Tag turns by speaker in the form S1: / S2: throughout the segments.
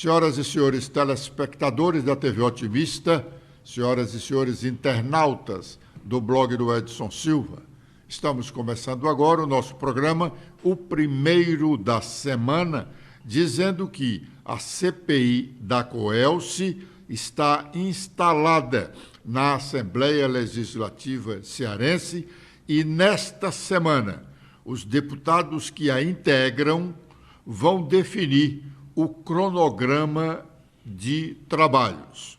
S1: Senhoras e senhores telespectadores da TV Otimista, senhoras e senhores internautas do blog do Edson Silva, estamos começando agora o nosso programa, o primeiro da semana, dizendo que a CPI da Coelce está instalada na Assembleia Legislativa Cearense e, nesta semana, os deputados que a integram vão definir o cronograma de trabalhos.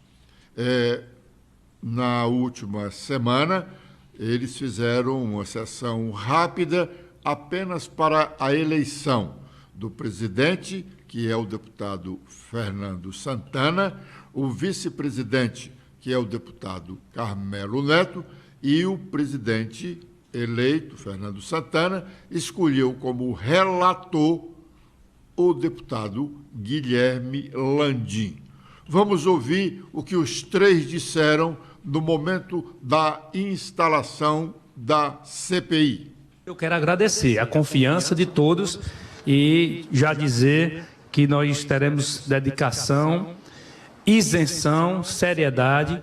S1: Na última semana, eles fizeram uma sessão rápida apenas para a eleição do presidente, que é o deputado Fernando Santana, o vice-presidente, que é o deputado Carmelo Neto, e o presidente eleito, Fernando Santana, escolheu como relator o deputado Guilherme Landim. Vamos ouvir o que os três disseram no momento da instalação da CPI.
S2: Eu quero agradecer a confiança de todos e já dizer que nós teremos dedicação, isenção, seriedade,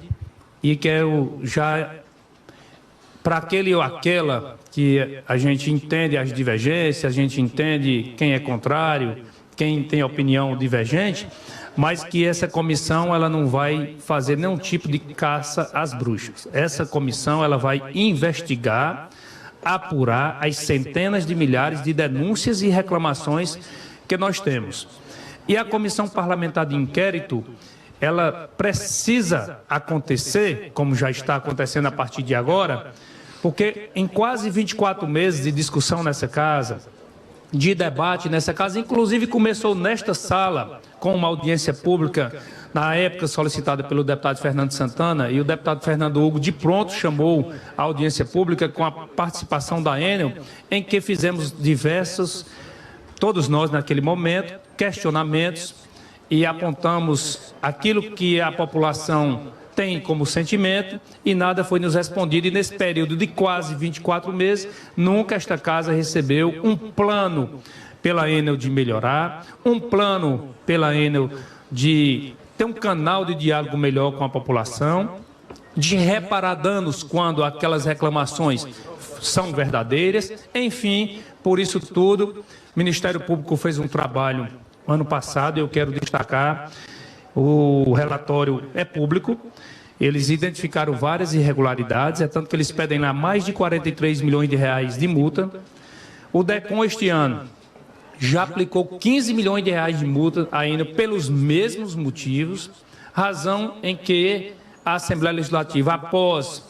S2: e quero já, para aquele ou aquela que a gente entende as divergências, a gente entende quem é contrário, quem tem opinião divergente, mas que essa comissão ela não vai fazer nenhum tipo de caça às bruxas. Essa comissão ela vai investigar, apurar as centenas de milhares de denúncias e reclamações que nós temos. E a comissão parlamentar de inquérito, ela precisa acontecer, como já está acontecendo a partir de agora, porque em quase 24 meses de discussão nessa casa, de debate nessa casa, inclusive começou nesta sala com uma audiência pública, na época solicitada pelo deputado Fernando Santana, e o deputado Fernando Hugo de pronto chamou a audiência pública com a participação da Enel, em que fizemos diversos, todos nós naquele momento, questionamentos e apontamos aquilo que a população tem como sentimento e nada foi nos respondido. E nesse período de quase 24 meses, nunca esta casa recebeu um plano pela Enel de melhorar, um plano pela Enel de ter um canal de diálogo melhor com a população, de reparar danos quando aquelas reclamações são verdadeiras. Enfim, por isso tudo, o Ministério Público fez um trabalho ano passado, eu quero destacar, o relatório é público, eles identificaram várias irregularidades, é tanto que eles pedem lá mais de 43 milhões de reais de multa. O DECOM este ano já aplicou 15 milhões de reais de multa ainda pelos mesmos motivos, razão em que a Assembleia Legislativa, após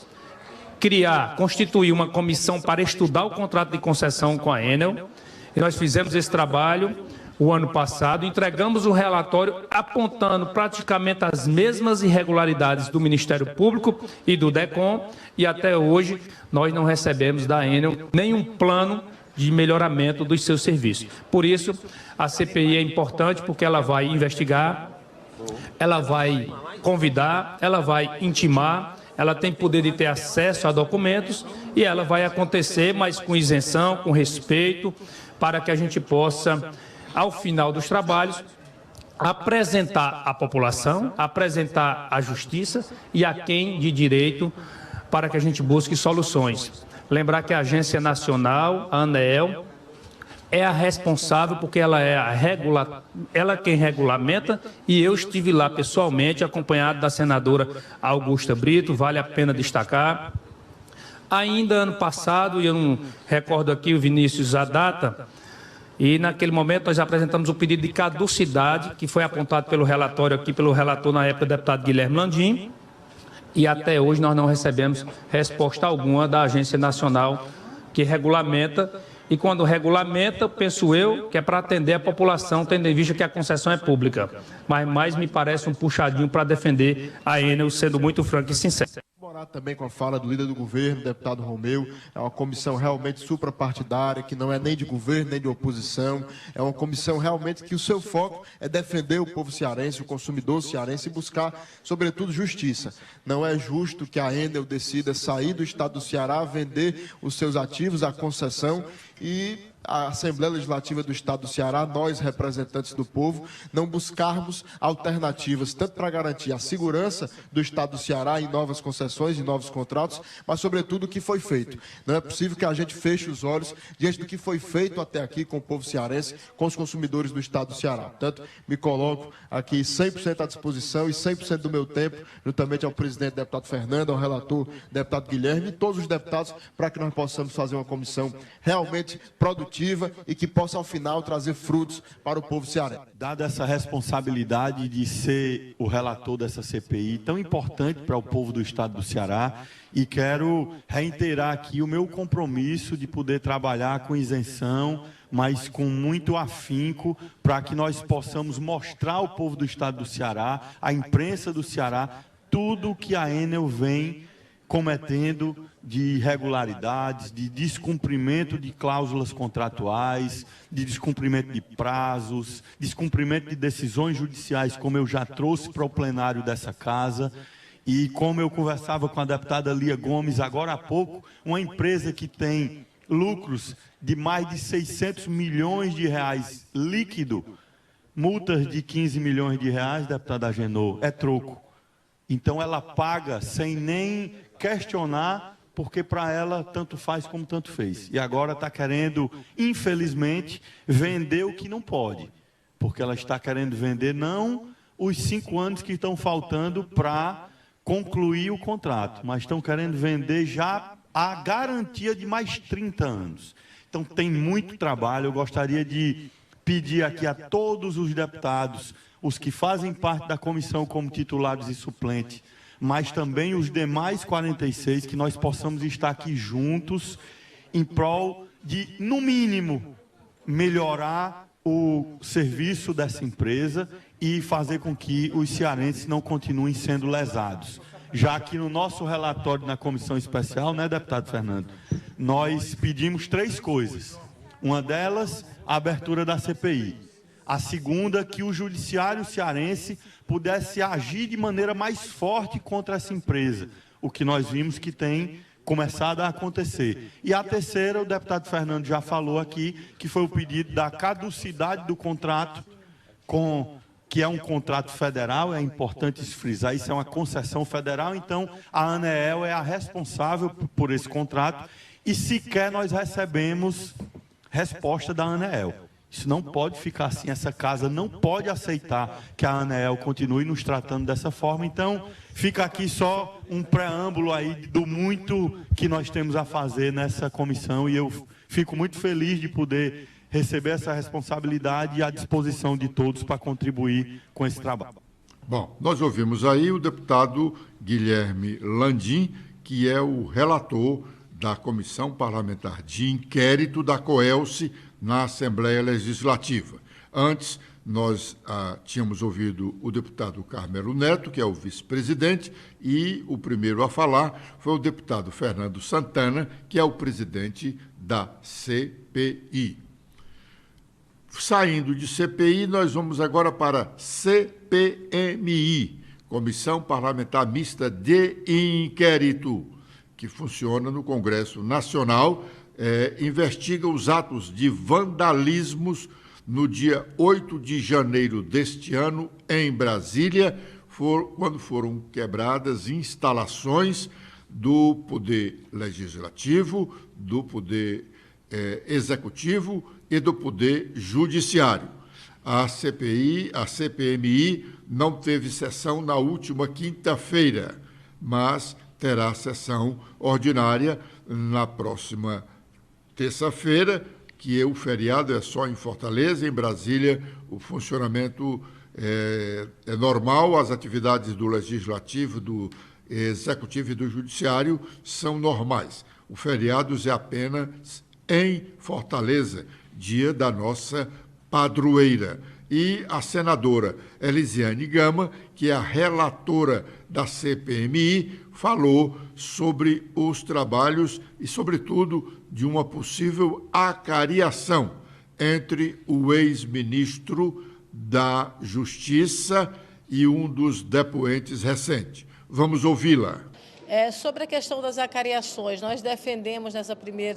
S2: constituir uma comissão para estudar o contrato de concessão com a Enel, e nós fizemos esse trabalho o ano passado, entregamos o relatório apontando praticamente as mesmas irregularidades do Ministério Público e do DECOM, e até hoje nós não recebemos da Enel nenhum plano de melhoramento dos seus serviços. Por isso, a CPI é importante porque ela vai investigar, ela vai convidar, ela vai intimar, ela tem poder de ter acesso a documentos e ela vai acontecer, mas com isenção, com respeito, para que a gente possa, ao final dos trabalhos, apresentar à população, apresentar à justiça e a quem de direito para que a gente busque soluções. Lembrar que a Agência Nacional, a ANEEL, é a responsável porque ela é ela quem regulamenta, e eu estive lá pessoalmente acompanhado da senadora Augusta Brito, vale a pena destacar. Ainda ano passado, e eu não recordo aqui o Vinícius a data, e naquele momento nós apresentamos o pedido de caducidade, que foi apontado pelo relatório aqui, pelo relator na época, o deputado Guilherme Landim, e até hoje nós não recebemos resposta alguma da Agência Nacional que regulamenta, e quando regulamenta, penso eu, que é para atender a população, tendo em vista que a concessão é pública, mas mais me parece um puxadinho para defender a Enel, sendo muito franco e sincero.
S3: Também com a fala do líder do governo, deputado Romeu, é uma comissão realmente suprapartidária, que não é nem de governo, nem de oposição, é uma comissão realmente que o seu foco é defender o povo cearense, o consumidor cearense e buscar, sobretudo, justiça. Não é justo que a Enel decida sair do estado do Ceará, vender os seus ativos, a concessão, e a Assembleia Legislativa do Estado do Ceará, nós, representantes do povo, não buscarmos alternativas, tanto para garantir a segurança do Estado do Ceará em novas concessões, em novos contratos, mas, sobretudo, o que foi feito. Não é possível que a gente feche os olhos diante do que foi feito até aqui com o povo cearense, com os consumidores do Estado do Ceará. Portanto, me coloco aqui 100% à disposição e 100% do meu tempo, juntamente ao presidente, deputado Fernando, ao relator, deputado Guilherme, e todos os deputados, para que nós possamos fazer uma comissão realmente produtiva e que possa, ao final, trazer frutos para o povo cearense.
S4: Dada essa responsabilidade de ser o relator dessa CPI, tão importante para o povo do Estado do Ceará, e quero reiterar aqui o meu compromisso de poder trabalhar com isenção, mas com muito afinco, para que nós possamos mostrar ao povo do Estado do Ceará, à imprensa do Ceará, tudo o que a Enel vem cometendo de irregularidades, de descumprimento de cláusulas contratuais, de descumprimento de prazos, descumprimento de decisões judiciais, como eu já trouxe para o plenário dessa casa, e como eu conversava com a deputada Lia Gomes agora há pouco, uma empresa que tem lucros de mais de 600 milhões de reais líquido, multas de 15 milhões de reais, deputada Agenor, é troco. Então ela paga sem nem questionar, porque para ela tanto faz como tanto fez. E agora está querendo, infelizmente, vender o que não pode. Porque ela está querendo vender não os 5 anos que estão faltando para concluir o contrato, mas estão querendo vender já a garantia de mais 30 anos. Então tem muito trabalho. Eu gostaria de pedir aqui a todos os deputados, os que fazem parte da comissão como titulares e suplentes, mas também os demais 46, que nós possamos estar aqui juntos em prol de, no mínimo, melhorar o serviço dessa empresa e fazer com que os cearenses não continuem sendo lesados. Já que no nosso relatório na comissão especial, né, deputado Fernando, nós pedimos 3 coisas. Uma delas, a abertura da CPI. A segunda, que o judiciário cearense pudesse agir de maneira mais forte contra essa empresa, o que nós vimos que tem começado a acontecer. E a terceira, o deputado Fernando já falou aqui, que foi o pedido da caducidade do contrato, que é um contrato federal, é importante frisar, isso é uma concessão federal, então a ANEEL é a responsável por esse contrato e sequer nós recebemos resposta da ANEEL. Isso não pode ficar assim, essa casa não pode aceitar que a ANEEL continue nos tratando dessa forma. Então, fica aqui só um preâmbulo aí do muito que nós temos a fazer nessa comissão e eu fico muito feliz de poder receber essa responsabilidade e à disposição de todos para contribuir com esse trabalho.
S1: Bom, nós ouvimos aí o deputado Guilherme Landim, que é o relator da Comissão Parlamentar de Inquérito da COELCE na Assembleia Legislativa. Antes, nós tínhamos ouvido o deputado Carmelo Neto, que é o vice-presidente, e o primeiro a falar foi o deputado Fernando Santana, que é o presidente da CPI. Saindo de CPI, nós vamos agora para CPMI, Comissão Parlamentar Mista de Inquérito, que funciona no Congresso Nacional, investiga os atos de vandalismos no dia 8 de janeiro deste ano, em Brasília, quando foram quebradas instalações do Poder Legislativo, do Poder Executivo e do Poder Judiciário. A CPMI, não teve sessão na última quinta-feira, mas terá sessão ordinária na próxima terça-feira, que o feriado é só em Fortaleza. Em Brasília, o funcionamento é normal, as atividades do Legislativo, do Executivo e do Judiciário são normais. O feriado é apenas em Fortaleza, dia da nossa padroeira. E a senadora Elisiane Gama, que é a relatora da CPMI, falou sobre os trabalhos e, sobretudo, de uma possível acariação entre o ex-ministro da Justiça e um dos depoentes recentes. Vamos ouvi-la.
S5: Sobre a questão das acariações, nós defendemos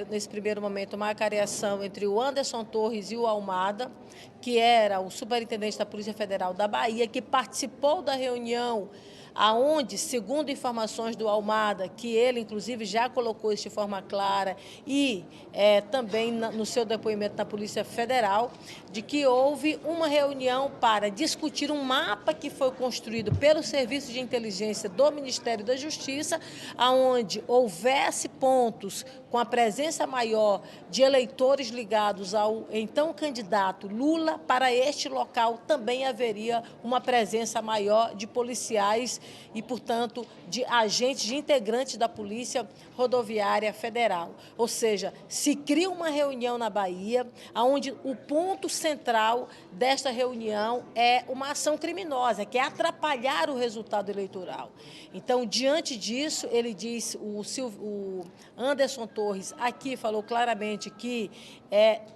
S5: nesse primeiro momento uma acariação entre o Anderson Torres e o Almada, que era o superintendente da Polícia Federal da Bahia, que participou da reunião aonde, segundo informações do Almada, que ele inclusive já colocou isso de forma clara e também no seu depoimento na Polícia Federal, de que houve uma reunião para discutir um mapa que foi construído pelo Serviço de Inteligência do Ministério da Justiça, aonde houvesse pontos com a presença maior de eleitores ligados ao então candidato Lula. Para este local também haveria uma presença maior de policiais e, portanto, de agentes, de integrantes da Polícia Rodoviária Federal. Ou seja, se cria uma reunião na Bahia, onde o ponto central desta reunião é uma ação criminosa, que é atrapalhar o resultado eleitoral. Então, diante disso, ele diz, o Anderson Torres aqui falou claramente que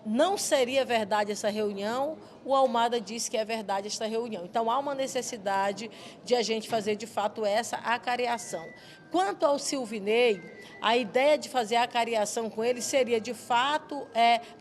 S5: não seria verdade essa reunião. O Almada disse que é verdade esta reunião. Então, há uma necessidade de a gente fazer, de fato, essa acariação. Quanto ao Silvinei, a ideia de fazer a acariação com ele seria, de fato,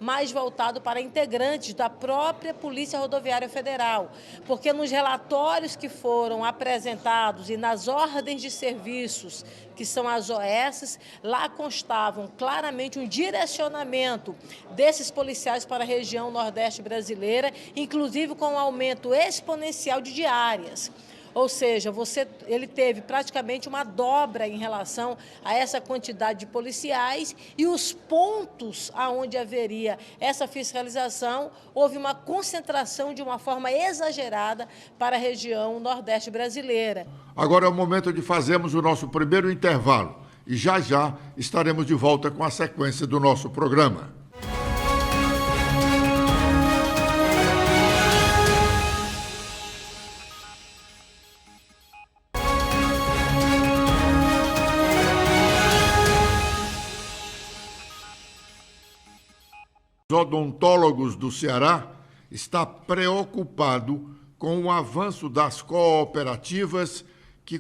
S5: mais voltado para integrantes da própria Polícia Rodoviária Federal, porque nos relatórios que foram apresentados e nas ordens de serviços, que são as OS, lá constavam claramente um direcionamento desses policiais para a região Nordeste brasileira, inclusive com um aumento exponencial de diárias. Ou seja, ele teve praticamente uma dobra em relação a essa quantidade de policiais, e os pontos aonde haveria essa fiscalização, houve uma concentração de uma forma exagerada para a região Nordeste brasileira.
S1: Agora é o momento de fazermos o nosso primeiro intervalo e já estaremos de volta com a sequência do nosso programa. Os odontólogos do Ceará está preocupado com o avanço das cooperativas que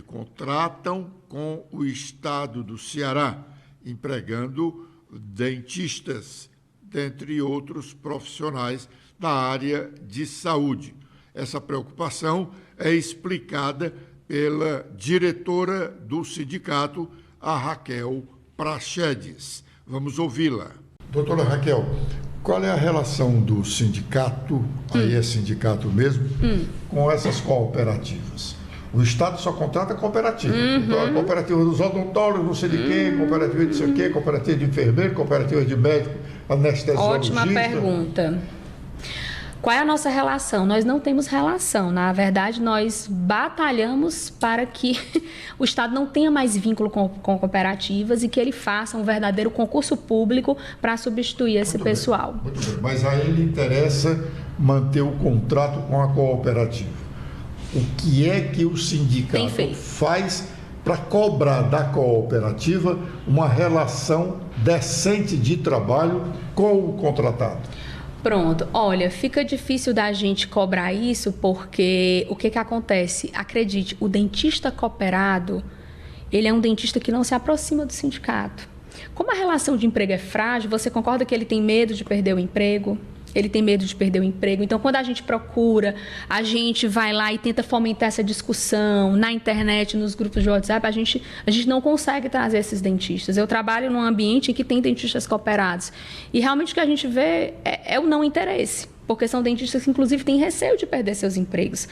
S1: contratam com o Estado do Ceará, empregando dentistas, dentre outros profissionais da área de saúde. Essa preocupação é explicada pela diretora do sindicato, a Raquel Prachedes. Vamos ouvi-la. Doutora Raquel, qual é a relação do sindicato, aí é sindicato mesmo, com essas cooperativas? O Estado só contrata cooperativa. Então, a cooperativa dos odontólogos, não sei de quê, cooperativa de não sei o quê, cooperativa de enfermeiro, cooperativa de médico, anestesiologista.
S6: Ótima pergunta. Qual é a nossa relação? Nós não temos relação. Na verdade, nós batalhamos para que o Estado não tenha mais vínculo com cooperativas e que ele faça um verdadeiro concurso público para substituir esse pessoal.
S1: Muito bem. Mas a ele interessa manter o contrato com a cooperativa. O que é que o sindicato faz para cobrar da cooperativa uma relação decente de trabalho com o contratado?
S6: Pronto, olha, fica difícil da gente cobrar isso porque o que acontece? Acredite, o dentista cooperado, ele é um dentista que não se aproxima do sindicato. Como a relação de emprego é frágil, você concorda que ele tem medo de perder o emprego? Ele tem medo de perder o emprego. Então, quando a gente procura, a gente vai lá e tenta fomentar essa discussão na internet, nos grupos de WhatsApp, a gente não consegue trazer esses dentistas. Eu trabalho num ambiente em que tem dentistas cooperados. E realmente o que a gente vê é o não interesse. Porque são dentistas que, inclusive, têm receio de perder seus empregos.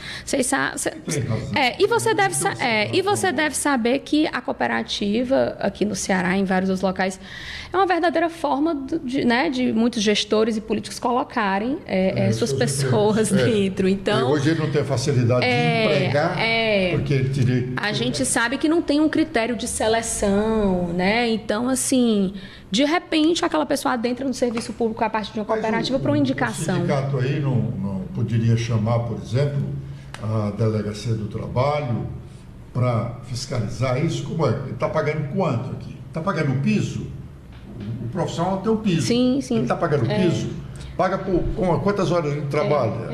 S6: E você deve saber que a cooperativa, aqui no Ceará, em vários dos locais, é uma verdadeira forma de muitos gestores e políticos colocarem suas pessoas dentro. Então,
S1: hoje ele não tem facilidade de empregar, porque ele teria...
S6: A gente sabe que não tem um critério de seleção, né? Então, assim... De repente, aquela pessoa adentra no serviço público a partir de uma cooperativa para uma indicação.
S1: O sindicato aí não poderia chamar, por exemplo, a Delegacia do Trabalho para fiscalizar isso? Como é? Ele está pagando quanto aqui? Está pagando o piso? o profissional tem um piso.
S6: Sim, sim.
S1: Ele está pagando o piso? Paga com quantas horas ele trabalha?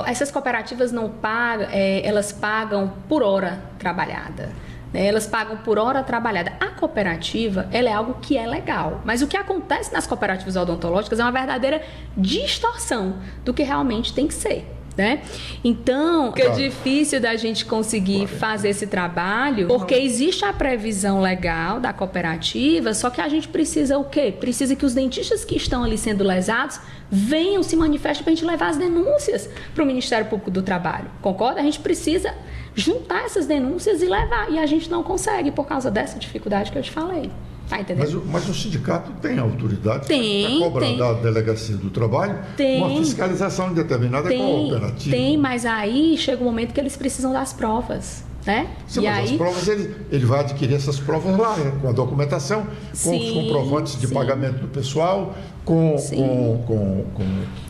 S6: Essas cooperativas não pagam, elas pagam por hora trabalhada. Elas pagam por hora trabalhada. A cooperativa, ela é algo que é legal. Mas o que acontece nas cooperativas odontológicas é uma verdadeira distorção do que realmente tem que ser. Né? Então, é difícil da gente conseguir fazer esse trabalho, porque existe a previsão legal da cooperativa, só que a gente precisa o quê? Precisa que os dentistas que estão ali sendo lesados venham, se manifestem para a gente levar as denúncias para o Ministério Público do Trabalho. Concorda? A gente precisa juntar essas denúncias e levar, e a gente não consegue por causa dessa dificuldade que eu te falei. Tá entendendo?
S1: Mas o sindicato tem autoridade
S6: para
S1: cobrar da Delegacia do Trabalho uma fiscalização determinada cooperativa.
S6: Tem, mas aí chega um momento que eles precisam das provas. Né?
S1: Sim, mas as provas, ele vai adquirir essas provas lá, com a documentação, com os comprovantes de pagamento do pessoal, com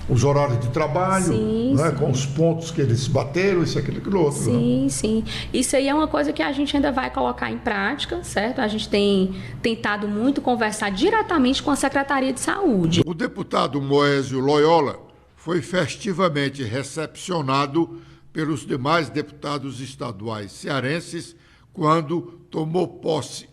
S1: os horários de trabalho, né? Com os pontos que eles bateram, isso, aquilo, outro.
S6: Sim. Isso aí é uma coisa que a gente ainda vai colocar em prática, certo? A gente tem tentado muito conversar diretamente com a Secretaria de Saúde.
S1: O deputado Moésio Loyola foi festivamente recepcionado pelos demais deputados estaduais cearenses quando tomou posse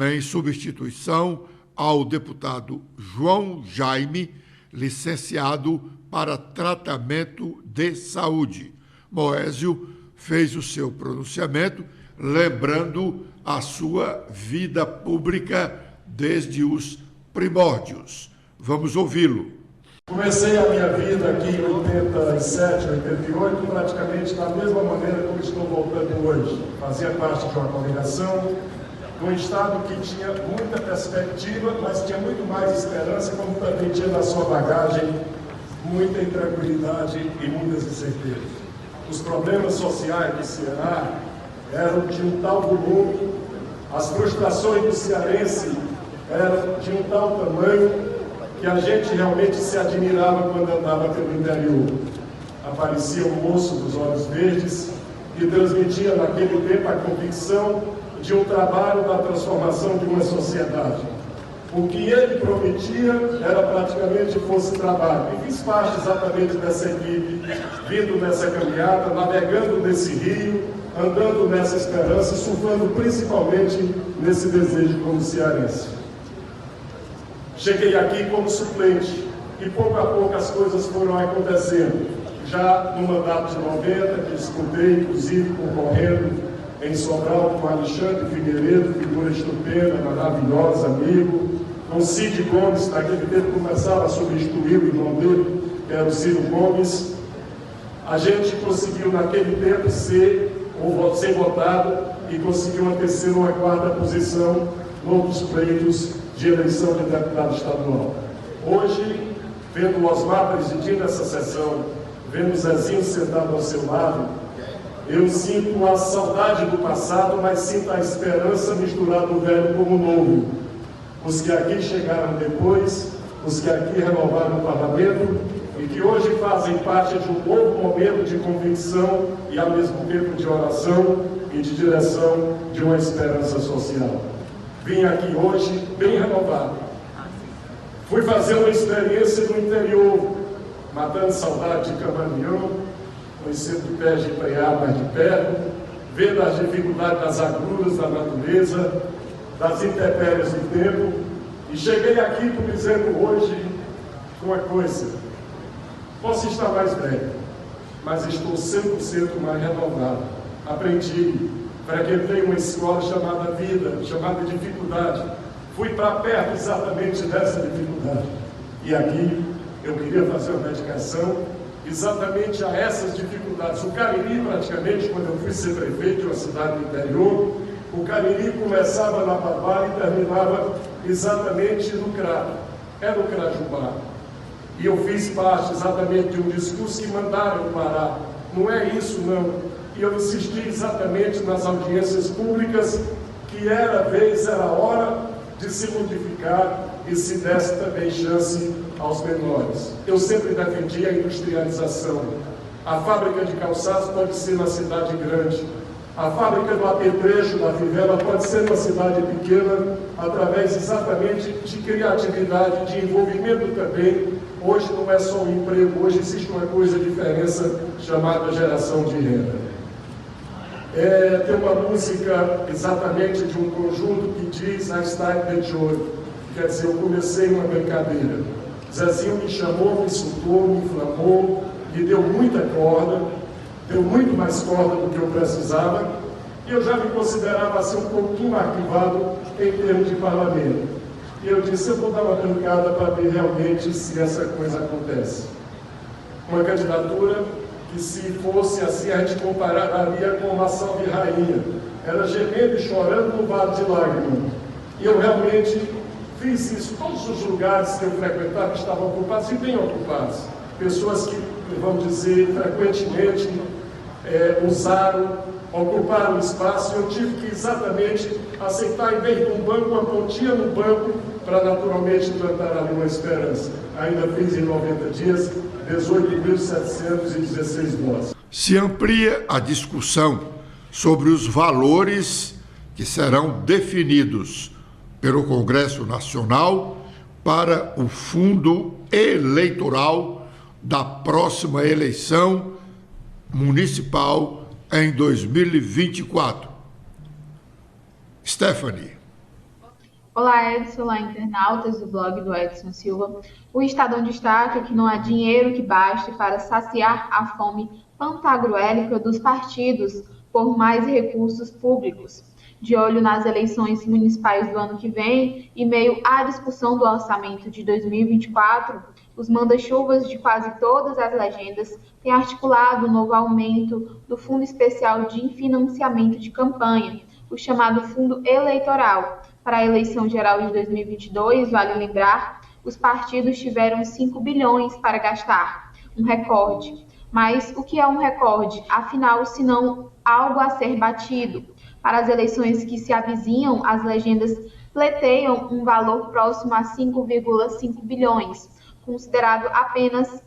S1: em substituição ao deputado João Jaime, licenciado para tratamento de saúde. Moésio fez o seu pronunciamento lembrando a sua vida pública desde os primórdios. Vamos ouvi-lo.
S7: Comecei a minha vida aqui em 87, 88, praticamente da mesma maneira como estou voltando hoje. Fazia parte de uma congregação, de um estado que tinha muita perspectiva, mas tinha muito mais esperança, como também tinha na sua bagagem muita intranquilidade e muitas incertezas. Os problemas sociais do Ceará eram de um tal volume, as frustrações do cearense eram de um tal tamanho, que a gente realmente se admirava quando andava pelo interior. Aparecia um moço dos olhos verdes que transmitia naquele tempo a convicção de um trabalho da transformação de uma sociedade. O que ele prometia era praticamente fosse trabalho. E fiz parte exatamente dessa equipe, vindo nessa caminhada, navegando nesse rio, andando nessa esperança, surfando principalmente nesse desejo como cearense. Cheguei aqui como suplente e pouco a pouco as coisas foram acontecendo. Já no mandato de 90, que disputei, inclusive concorrendo em Sobral com Alexandre Figueiredo, figura estupenda, maravilhosa, amigo, com Cid Gomes, naquele tempo começava a substituir o irmão dele, que era o Ciro Gomes. A gente conseguiu naquele tempo ser votado e conseguiu uma terceira ou uma quarta posição nos pleitos de eleição de deputado estadual. Hoje, vendo o Osmar presidindo essa sessão, vendo o Zezinho sentado ao seu lado, eu sinto a saudade do passado, mas sinto a esperança misturada do velho com o novo. Os que aqui chegaram depois, os que aqui renovaram o parlamento e que hoje fazem parte de um novo momento de convicção e ao mesmo tempo de oração e de direção de uma esperança social. Vim aqui hoje bem renovado. Fui fazer uma experiência no interior, matando saudade de Camaleão, conhecendo pés de preá mais de perto, vendo as dificuldades das agruras da natureza, das intempéries do tempo, e cheguei aqui por dizendo hoje uma coisa: posso estar mais velho, mas estou 100% mais renovado. Aprendi, frequentei uma escola chamada vida, chamada dificuldade. Fui para perto exatamente dessa dificuldade. E aqui eu queria fazer uma dedicação exatamente a essas dificuldades. O Cariri, praticamente, quando eu fui ser prefeito de uma cidade do interior, o Cariri começava na Babá e terminava exatamente no Crato. Era o Crajubá. E eu fiz parte exatamente de um discurso que mandaram parar. Não é isso, não. E eu insisti exatamente nas audiências públicas que era hora de se modificar e se desse também chance aos menores. Eu sempre defendi a industrialização. A fábrica de calçados pode ser na cidade grande, A fábrica do apetrecho da Fivela pode ser uma cidade pequena através exatamente de criatividade, de envolvimento também. Hoje não é só um emprego, hoje existe uma diferença chamada geração de renda. Tem uma música exatamente de um conjunto que diz I started the joy, quer dizer, eu comecei uma brincadeira. Zezinho me chamou, me insultou, me inflamou, me deu muita corda, deu muito mais corda do que eu precisava, e eu já me considerava assim um pouquinho arquivado em termos de parlamento. E eu disse, eu vou dar uma brincada para ver realmente se essa coisa acontece. Uma candidatura que, se fosse assim, a gente compararia com uma ação de rainha. Era gemendo e chorando no vale de lágrimas. E eu realmente fiz isso. Todos os lugares que eu frequentava estavam ocupados e bem ocupados. Pessoas que, vamos dizer, frequentemente ocuparam o espaço, e eu tive que exatamente aceitar, em vez de um banco, uma pontinha no banco, para naturalmente plantar ali uma esperança. Ainda fiz em 90 dias 18.716 votos.
S1: Se amplia a discussão sobre os valores que serão definidos pelo Congresso Nacional para o fundo eleitoral da próxima eleição municipal em 2024. Stephanie.
S8: Olá, Edson, olá, internautas do blog do Edson Silva. O Estadão destaca que não há dinheiro que baste para saciar a fome pantagruélica dos partidos por mais recursos públicos. De olho nas eleições municipais do ano que vem e meio à discussão do orçamento de 2024, os manda-chuvas de quase todas as legendas têm articulado o novo aumento do Fundo Especial de Financiamento de Campanha, o chamado Fundo Eleitoral. Para a eleição geral de 2022, vale lembrar, os partidos tiveram 5 bilhões para gastar, um recorde. Mas o que é um recorde? Afinal, se não algo a ser batido. Para as eleições que se avizinham, as legendas pleteiam um valor próximo a 5,5 bilhões, considerando apenas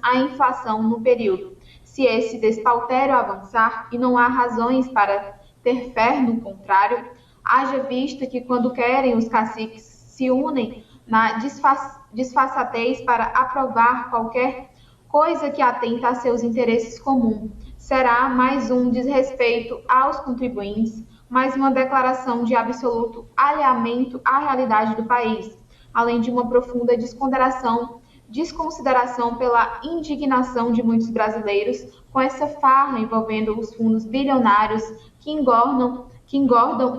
S8: a inflação no período. Se esse despautério avançar, e não há razões para ter fé no contrário, haja vista que quando querem, os caciques se unem na disfarçatez para aprovar qualquer coisa que atenta a seus interesses comuns. Será mais um desrespeito aos contribuintes, mais uma declaração de absoluto alheamento à realidade do país, além de uma profunda desconsideração pela indignação de muitos brasileiros com essa farra envolvendo os fundos bilionários que engordam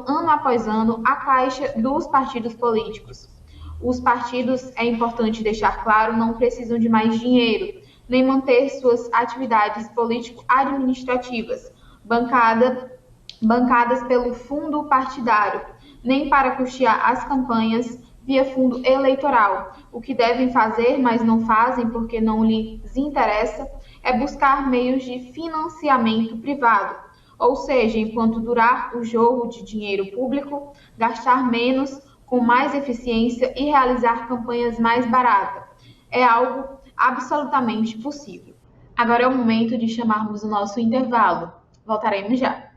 S8: ano após ano a caixa dos partidos políticos. Os partidos, é importante deixar claro, não precisam de mais dinheiro, nem manter suas atividades político-administrativas, bancadas pelo fundo partidário, nem para custear as campanhas via fundo eleitoral. O que devem fazer, mas não fazem porque não lhes interessa, é buscar meios de financiamento privado, ou seja, enquanto durar o jogo de dinheiro público, gastar menos com mais eficiência e realizar campanhas mais baratas. É algo absolutamente possível. Agora é o momento de chamarmos o nosso intervalo. Voltaremos já.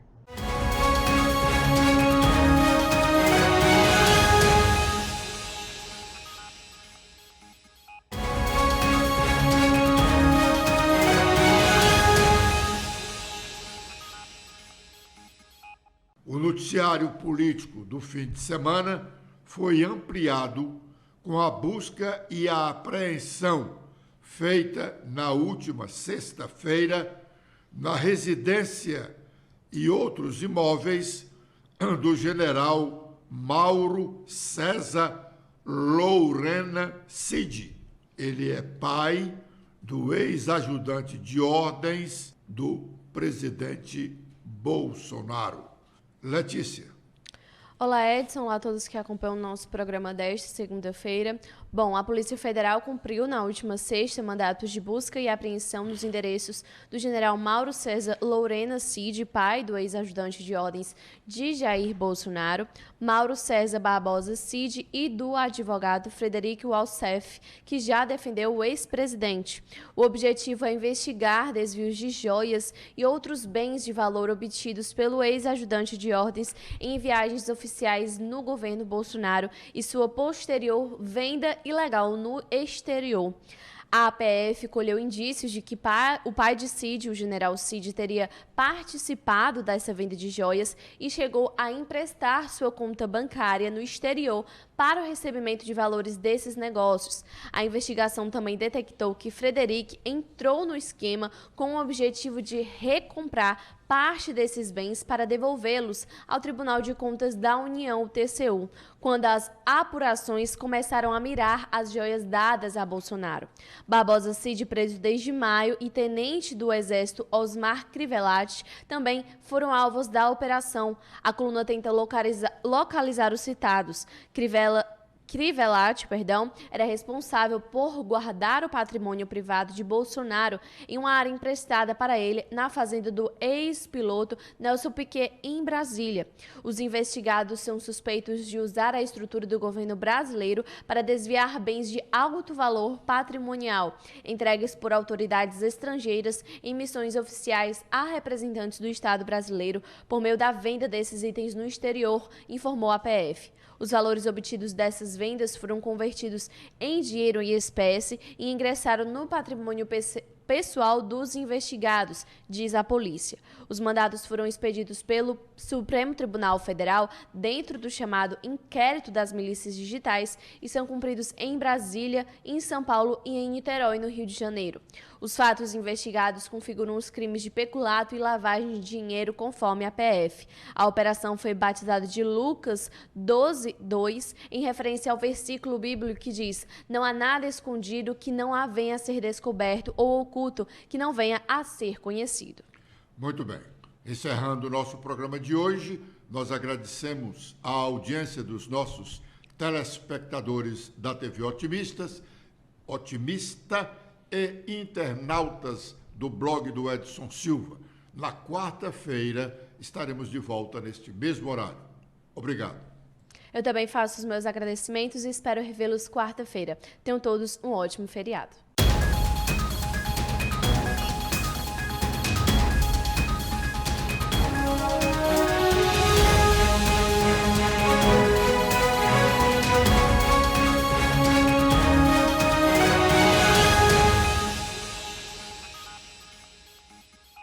S1: O noticiário político do fim de semana foi ampliado com a busca e a apreensão feita na última sexta-feira na residência e outros imóveis do general Mauro César Lourena Cid. Ele é pai do ex-ajudante de ordens do presidente Bolsonaro. Letícia.
S9: Olá, Edson. Olá a todos que acompanham o nosso programa desta segunda-feira. Bom, a Polícia Federal cumpriu na última sexta mandatos de busca e apreensão nos endereços do general Mauro César Lorena Cid, pai do ex-ajudante de ordens de Jair Bolsonaro, Mauro César Barbosa Cid e do advogado Frederico Walsef, que já defendeu o ex-presidente. O objetivo é investigar desvios de joias e outros bens de valor obtidos pelo ex-ajudante de ordens em viagens oficiais no governo Bolsonaro e sua posterior venda ilegal no exterior. A APF colheu indícios de que o pai de Cid, o general Cid, teria participado dessa venda de joias e chegou a emprestar sua conta bancária no exterior para o recebimento de valores desses negócios. A investigação também detectou que Frederico entrou no esquema com o objetivo de recomprar parte desses bens para devolvê-los ao Tribunal de Contas da União, o TCU, quando as apurações começaram a mirar as joias dadas a Bolsonaro. Barbosa Cid, preso desde maio, e tenente do Exército Osmar Crivellati também foram alvos da operação. A coluna tenta localizar os citados. Crivellati, era responsável por guardar o patrimônio privado de Bolsonaro em uma área emprestada para ele na fazenda do ex-piloto Nelson Piquet, em Brasília. Os investigados são suspeitos de usar a estrutura do governo brasileiro para desviar bens de alto valor patrimonial, entregues por autoridades estrangeiras em missões oficiais a representantes do Estado brasileiro por meio da venda desses itens no exterior, informou a PF. Os valores obtidos dessas vendas foram convertidos em dinheiro em espécie e ingressaram no patrimônio pessoal dos investigados, diz a polícia. Os mandados foram expedidos pelo Supremo Tribunal Federal dentro do chamado Inquérito das Milícias Digitais e são cumpridos em Brasília, em São Paulo e em Niterói, no Rio de Janeiro. Os fatos investigados configuram os crimes de peculato e lavagem de dinheiro, conforme a PF. A operação foi batizada de Lucas 12:2, em referência ao versículo bíblico que diz: "Não há nada escondido que não venha a ser descoberto ou oculto que não venha a ser conhecido."
S1: Muito bem. Encerrando o nosso programa de hoje, nós agradecemos a audiência dos nossos telespectadores da TV Otimista e internautas do blog do Edson Silva. Na quarta-feira estaremos de volta neste mesmo horário. Obrigado.
S9: Eu também faço os meus agradecimentos e espero revê-los quarta-feira. Tenham todos um ótimo feriado.